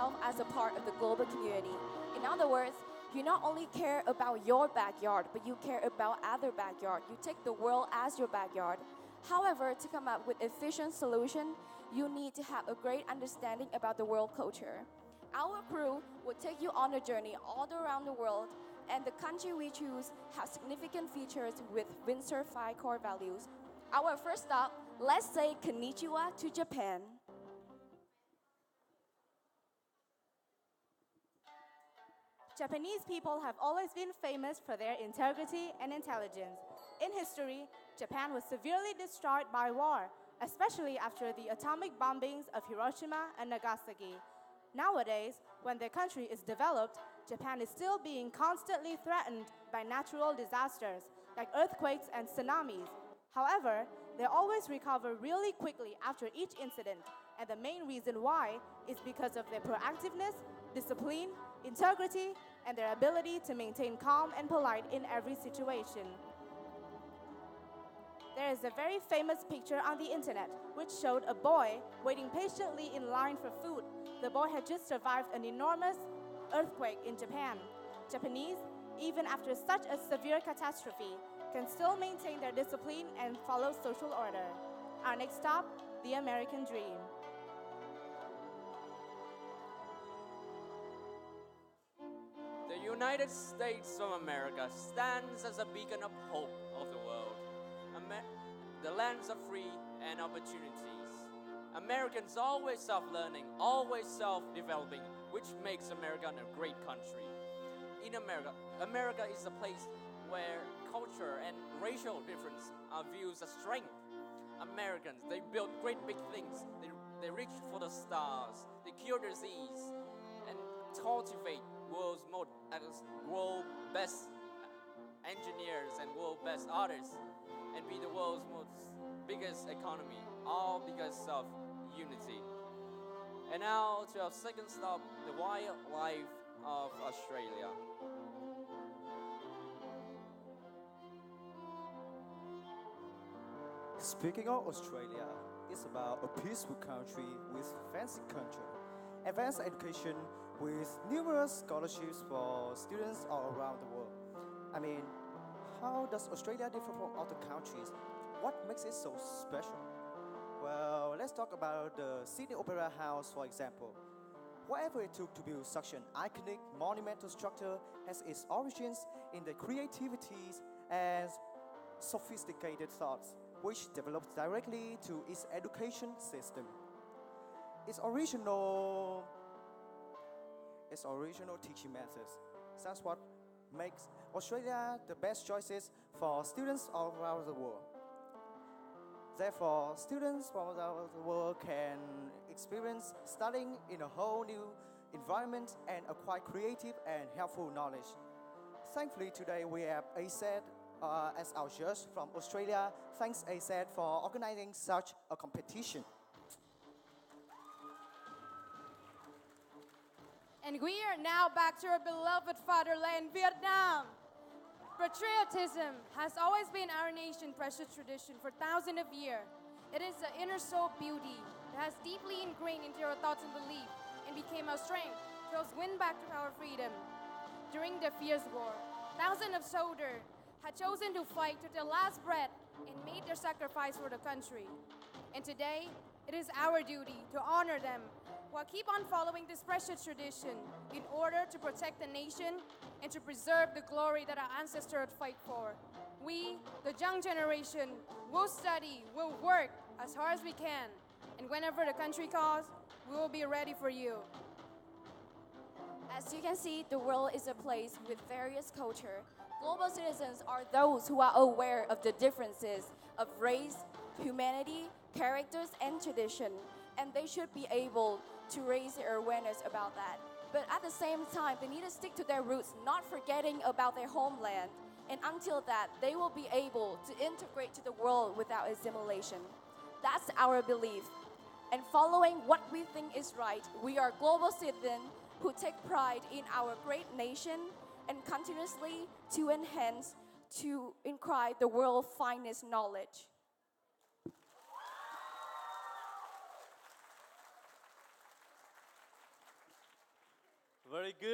yourself as a part of the global community. In other words, you not only care about your backyard, but you care about other backyard. You take the world as your backyard. However, to come up with efficient solution, you need to have a great understanding about the world culture. Our crew will take you on a journey all around the world, and the country we choose has significant features with Vinschool 5 core values. Our first stop, let's say konnichiwa to Japan. Japanese people have always been famous for their integrity and intelligence. In history, Japan was severely destroyed by war, especially after the atomic bombings of Hiroshima and Nagasaki. Nowadays, when their country is developed, Japan is still being constantly threatened by natural disasters like earthquakes and tsunamis. However, they always recover really quickly after each incident, and the main reason why is because of their proactiveness, discipline, integrity, and their ability to maintain calm and polite in every situation. There is a very famous picture on the internet which showed a boy waiting patiently in line for food. The boy had just survived an enormous earthquake in Japan. Japanese, even after such a severe catastrophe, can still maintain their discipline and follow social order. Our next stop, the American Dream. The United States of America stands as a beacon of hope of the world. The lands of free and opportunities. Americans always self-learning, always self-developing, which makes America a great country. In America, America is a place where culture and racial difference are viewed as strength. Americans, they build great big things. They reach for the stars. They cure disease and cultivate world best engineers and world best artists, and be the world's biggest economy, all because of unity. And now to our second stop, the wildlife of Australia. Speaking of Australia, it's about a peaceful country with fancy culture, advanced education with numerous scholarships for students all around the world. I mean, how does Australia differ from other countries? What makes it so special? Well, let's talk about the Sydney Opera House, for example. Whatever it took to build such an iconic monumental structure has its origins in the creativity and sophisticated thoughts, which developed directly to its education system. Its original teaching methods. That's what makes Australia the best choices for students all around the world. Therefore, students from all over the world can experience studying in a whole new environment and acquire creative and helpful knowledge. Thankfully, today we have AZ as our judge from Australia. Thanks AZ for organizing such a competition. And we are now back to our beloved fatherland, Vietnam. Patriotism has always been our nation's precious tradition for thousands of years. It is the inner soul beauty that has deeply ingrained into our thoughts and beliefs and became our strength to us win back to our freedom. During the fierce war, thousands of soldiers had chosen to fight to their last breath and made their sacrifice for the country. And today, it is our duty to honor them while keep on following this precious tradition in order to protect the nation and to preserve the glory that our ancestors fight for. We, the young generation, will study, will work as hard as we can, and whenever the country calls, we will be ready for you. As you can see, the world is a place with various culture. Global citizens are those who are aware of the differences of race, humanity, characters, and tradition, and they should be able to raise their awareness about that. But at the same time, they need to stick to their roots, not forgetting about their homeland. And until that, they will be able to integrate to the world without assimilation. That's our belief. And following what we think is right, we are global citizens who take pride in our great nation and continuously to enhance, to increase the world's finest knowledge. Very good.